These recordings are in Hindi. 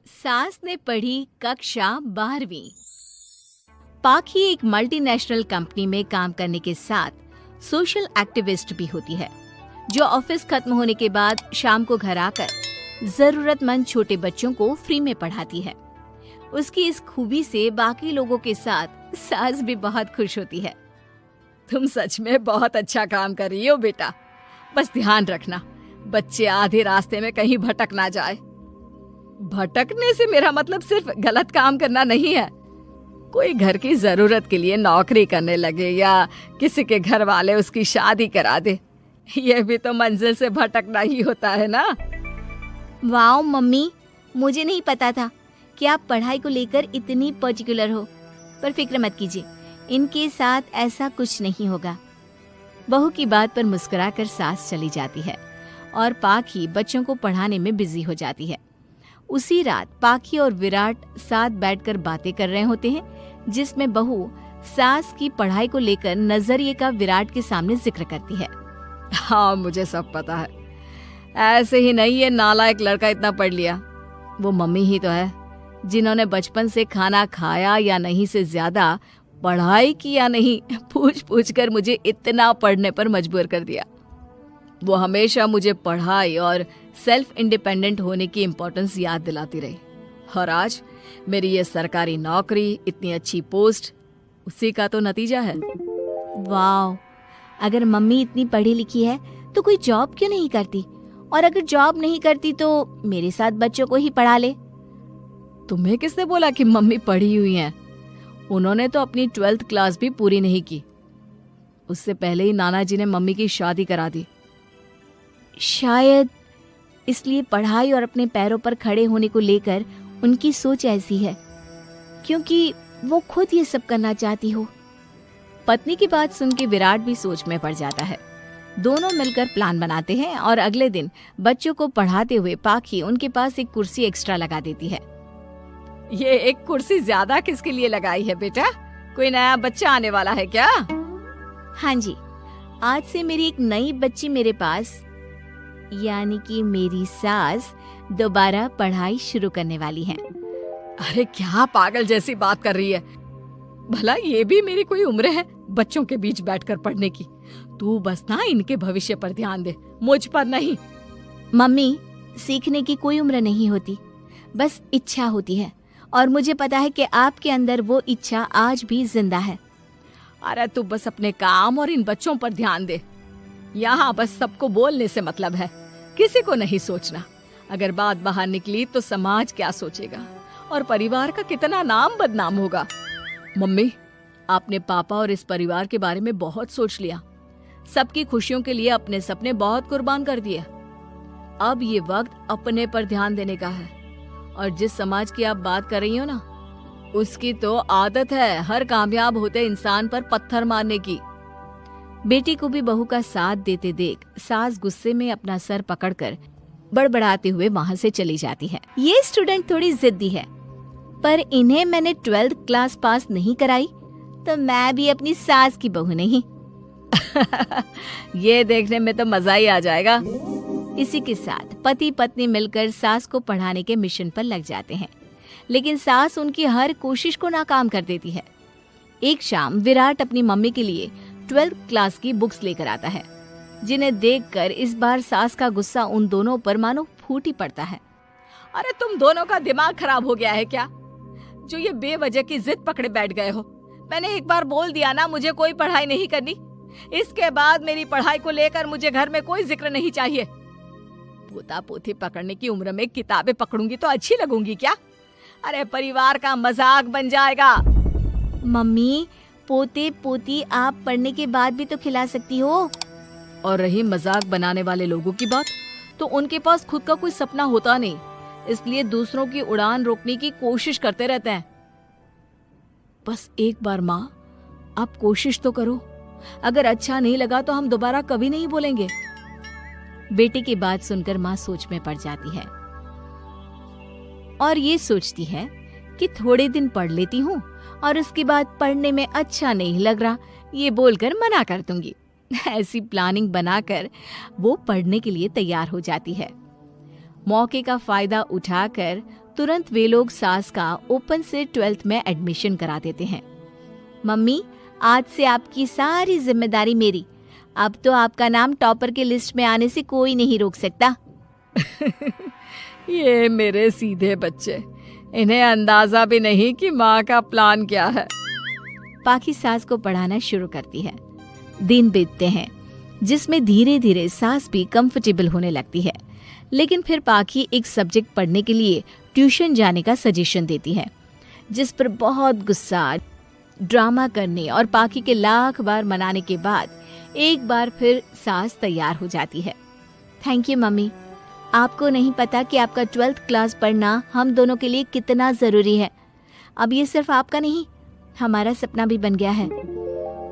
सास ने पढ़ी कक्षा 12वीं। पाखी एक मल्टीनेशनल कंपनी में काम करने के साथ सोशल एक्टिविस्ट भी होती है, जो ऑफिस खत्म होने के बाद शाम को घर आकर जरूरतमंद छोटे बच्चों को फ्री में पढ़ाती है। उसकी इस खूबी से बाकी लोगों के साथ सास भी बहुत खुश होती है। तुम सच में बहुत अच्छा काम कर रही हो बेटा, बस ध्यान रखना बच्चे आधे रास्ते में कहीं भटक ना जाए। भटकने से मेरा मतलब सिर्फ गलत काम करना नहीं है। कोई घर की जरूरत के लिए नौकरी करने लगे या किसी के घर वाले उसकी शादी करा दे, ये भी तो मंजिल से भटकना ही होता है ना। वाओ मम्मी, मुझे नहीं पता था कि आप पढ़ाई को लेकर इतनी पर्टिकुलर हो। पर फिक्र मत कीजिए, इनके साथ ऐसा कुछ नहीं होगा। बहू की बात पर मुस्कुराकर सास चली जाती है और पाखी बच्चों को पढ़ाने में बिजी हो जाती है। उसी रात पाखी और विराट साथ बैठकर बातें कर रहे होते हैं, जिसमें बहू सास की पढ़ाई को लेकर नजरिए का विराट के सामने जिक्र करती है। हाँ, मुझे सब पता है। ऐसे ही नहीं ये नालायक लड़का इतना पढ़ लिया। वो मम्मी ही तो है जिन्होंने बचपन से खाना खाया या नहीं से ज्यादा पढ़ाई की या नहीं पूछ पूछ कर मुझे इतना पढ़ने पर मजबूर कर दिया। वो हमेशा मुझे पढ़ाई और सेल्फ इंडिपेंडेंट होने की इम्पोर्टेंस याद दिलाती रही, और आज मेरी ये सरकारी नौकरी, इतनी अच्छी पोस्ट, उसी का तो नतीजा है। वाओ, अगर मम्मी इतनी पढ़ी लिखी है तो कोई जॉब क्यों नहीं करती? और अगर जॉब नहीं करती तो मेरे साथ बच्चों को ही पढ़ा ले। तुम्हें किसने बोला कि मम्मी पढ़ी हुई हैं? उन्होंने तो अपनी 12th क्लास भी पूरी नहीं की। उससे पहले ही नाना जी ने मम्मी की शादी करा दी। शायद इसलिए पढ़ाई और अपने पैरों पर खड़े होने को लेकर उनकी सोच ऐसी है, क्योंकि वो खुद ये सब करना चाहती हो। पत्नी की बात सुन के विराट भी सोच में पड़ जाता है। दोनों मिलकर प्लान बनाते हैं और अगले दिन बच्चों को पढ़ाते हुए पाखी उनके पास एक कुर्सी एक्स्ट्रा लगा देती है। ये एक कुर्सी ज्यादा किसके लिए लगाई है बेटा? कोई नया बच्चा आने वाला है क्या? हाँ जी, आज से मेरी एक नई बच्ची मेरे पास, यानी कि मेरी सास, दोबारा पढ़ाई शुरू करने वाली है। अरे क्या पागल जैसी बात कर रही है? भला ये भी मेरी कोई उम्र है बच्चों के बीच बैठकर पढ़ने की? तू बस ना इनके भविष्य पर ध्यान दे, मुझ पर नहीं। मम्मी, सीखने की कोई उम्र नहीं होती, बस इच्छा होती है, और मुझे पता है कि आपके अंदर वो इच्छा आज भी जिंदा है। अरे तू बस अपने काम और इन बच्चों पर ध्यान दे। यहाँ बस सबको बोलने से मतलब है, किसी को नहीं सोचना। अगर बात बाहर निकली तो समाज क्या सोचेगा और परिवार का कितना नाम बदनाम होगा। मम्मी, आपने पापा और इस परिवार के बारे में बहुत सोच लिया। सबकी खुशियों के लिए अपने सपने बहुत कुर्बान कर दिए। अब ये वक्त अपने पर ध्यान देने का है। और जिस समाज की आप बात कर रही हो ना, उसकी तो आदत है हर कामयाब होते इंसान पर पत्थर मारने की। बेटी को भी बहू का साथ देते देख सास गुस्से में अपना सर पकड़कर बड़बड़ाते हुए वहां से चली जाती है। ये स्टूडेंट थोड़ी जिद्दी है, पर इन्हें मैंने 12th क्लास पास नहीं कराई तो मैं भी अपनी सास की बहू नहीं। ये देखने में तो मजा ही आ जाएगा। इसी के साथ पति पत्नी मिलकर सास को पढ़ाने के मिशन पर लग जाते हैं, लेकिन सास उनकी हर कोशिश को नाकाम कर देती है। एक शाम विराट अपनी मम्मी के लिए 12th क्लास की बुक्स लेकर आता है, जिन्हें देखकर इस बार सास का गुस्सा उन दोनों पर मानो फूट ही पड़ता है। अरे तुम दोनों का दिमाग खराब हो गया है क्या, जो ये बेवजह की जिद पकड़े बैठ गए हो? मैंने एक बार बोल दिया ना, मुझे कोई पढ़ाई नहीं करनी। इसके बाद मेरी पढ़ाई को लेकर मुझे घर में कोई जिक्र नहीं चाहिए। पोता पोती पकड़ने की उम्र में किताबें पकड़ूंगी तो अच्छी लगूंगी क्या? अरे परिवार का मजाक बन जाएगा। मम्मी, पोते पोती आप पढ़ने के बाद भी तो खिला सकती हो। और रही मजाक बनाने वाले लोगों की बात, तो उनके पास खुद का कोई सपना होता नहीं, इसलिए दूसरों की उड़ान रोकने की कोशिश करते रहते हैं। बस एक बार माँ, आप कोशिश तो करो। अगर अच्छा नहीं लगा तो हम दोबारा कभी नहीं बोलेंगे। बेटी की बात सुनकर माँ सोच में पड़ जाती है और ये सोचती है कि थोड़े दिन पढ़ लेती हूँ और उसके बाद पढ़ने में अच्छा नहीं लग रहा, ये बोलकर मना कर दूंगी। ऐसी प्लानिंग बनाकर वो पढ़ने के लिए तैयार हो जाती है। मौके का फायदा उठाकर तुरंत वे लोग सास का ओपन से 12th में एडमिशन करा देते हैं। मम्मी, आज से आपकी सारी जिम्मेदारी मेरी। अब तो आपका नाम टॉपर के लिस्ट में आने से कोई नहीं रोक सकता। ये मेरे सीधे बच्चे, इन्हें अंदाजा भी नहीं कि माँ का प्लान क्या है। पाखी सास को पढ़ाना शुरू करती है। दिन बीतते हैं जिसमें धीरे धीरे सास भी कंफर्टेबल होने लगती है, लेकिन फिर पाखी एक सब्जेक्ट पढ़ने के लिए ट्यूशन जाने का सजेशन देती है, जिस पर बहुत गुस्सा, ड्रामा करने और पाखी के लाख बार मनाने के बाद एक बार फिर सास तैयार हो जाती है। थैंक यू मम्मी, आपको नहीं पता कि आपका 12th क्लास पढ़ना हम दोनों के लिए कितना ज़रूरी है। अब ये सिर्फ आपका नहीं, हमारा सपना भी बन गया है।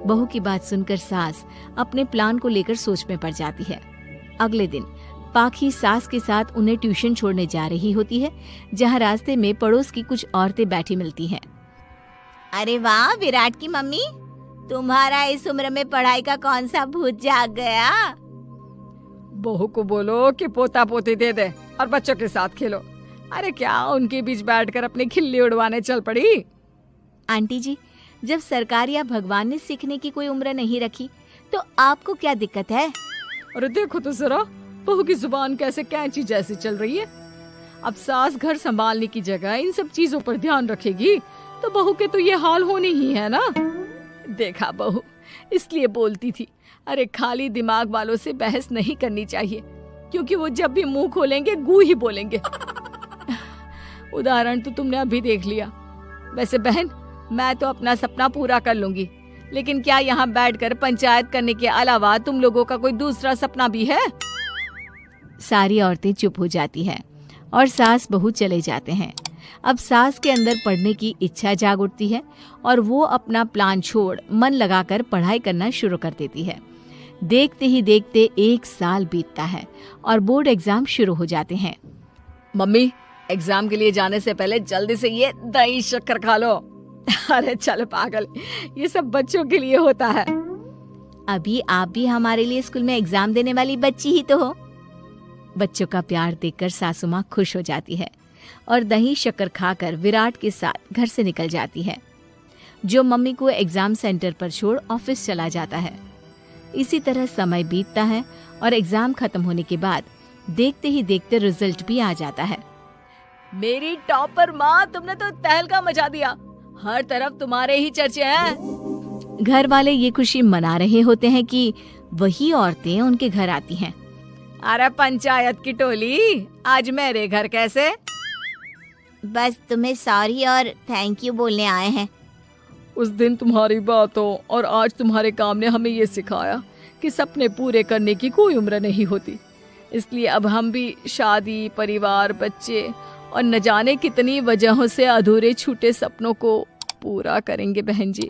बहू की बात सुनकर सास अपने प्लान को लेकर सोच में पड़ जाती है। अगले दिन पाखी सास के साथ उन्हें ट्यूशन छोड़ने जा रही होती है, जहाँ रास्ते में पड़ोस की कुछ औरतें बैठी मिलती हैं। अरे वाह विराट की मम्मी, तुम्हारा इस उम्र में पढ़ाई का कौन सा भूत जाग गया। बहू को बोलो कि पोता पोती दे दे और बच्चों के साथ खेलो। अरे क्या उनके बीच बैठकर अपनी खिल्ली उड़वाने चल पड़ी। आंटी जी, जब सरकार या भगवान ने सीखने की कोई उम्र नहीं रखी तो आपको क्या दिक्कत है। अरे देखो तो जरा, बहू की जुबान कैसे कैंची जैसी चल रही है। अब सास घर संभालने की जगह इन सब चीजों पर ध्यान रखेगी तो बहू के तो ये हाल होने ही है ना। देखा बहू, इसलिए बोलती थी, अरे खाली दिमाग वालों से बहस नहीं करनी चाहिए, क्योंकि वो जब भी मुंह खोलेंगे गू ही बोलेंगे। उदाहरण तो तुमने अभी देख लिया। वैसे बहन, मैं तो अपना सपना पूरा कर लूंगी, लेकिन क्या यहाँ बैठकर पंचायत करने के अलावा तुम लोगों का कोई दूसरा सपना भी है। सारी औरतें चुप हो जाती हैं और सास बहू चले जाते हैं। अब सास के अंदर पढ़ने की इच्छा जाग उठती है और वो अपना प्लान छोड़ मन लगाकर पढ़ाई करना शुरू कर देती है। देखते ही देखते 1 साल बीतता है और बोर्ड एग्जाम शुरू हो जाते हैं। मम्मी, एग्जाम के लिए जाने से पहले जल्दी से ये दही शक्कर खा लो। अरे चल पागल, ये सब बच्चों के लिए होता है। अभी आप भी हमारे लिए स्कूल में एग्जाम देने वाली बच्ची ही तो हो। बच्चों का प्यार देखकर सासू माँ खुश हो जाती है और दही शक्कर खाकर विराट के साथ घर से निकल जाती है, जो मम्मी को एग्जाम सेंटर पर छोड़ ऑफिस चला जाता है। इसी तरह समय बीतता है और एग्जाम खत्म होने के बाद देखते ही देखते रिजल्ट भी आ जाता है। मेरी टॉपर माँ, तुमने तो तहलका मचा दिया। हर तरफ तुम्हारे ही चर्चे हैं। घर वाले ये खुशी मना रहे होते हैं कि वही औरतें उनके घर आती हैं। अरे पंचायत की टोली, आज मेरे घर कैसे? बस तुम्हें सॉरी और थैंक यू बोलने आए हैं। उस दिन तुम्हारी बातों और आज तुम्हारे काम ने हमें ये सिखाया कि सपने पूरे करने की कोई उम्र नहीं होती। इसलिए अब हम भी शादी, परिवार, बच्चे और न जाने कितनी वजहों से अधूरे छूटे सपनों को पूरा करेंगे बहन जी।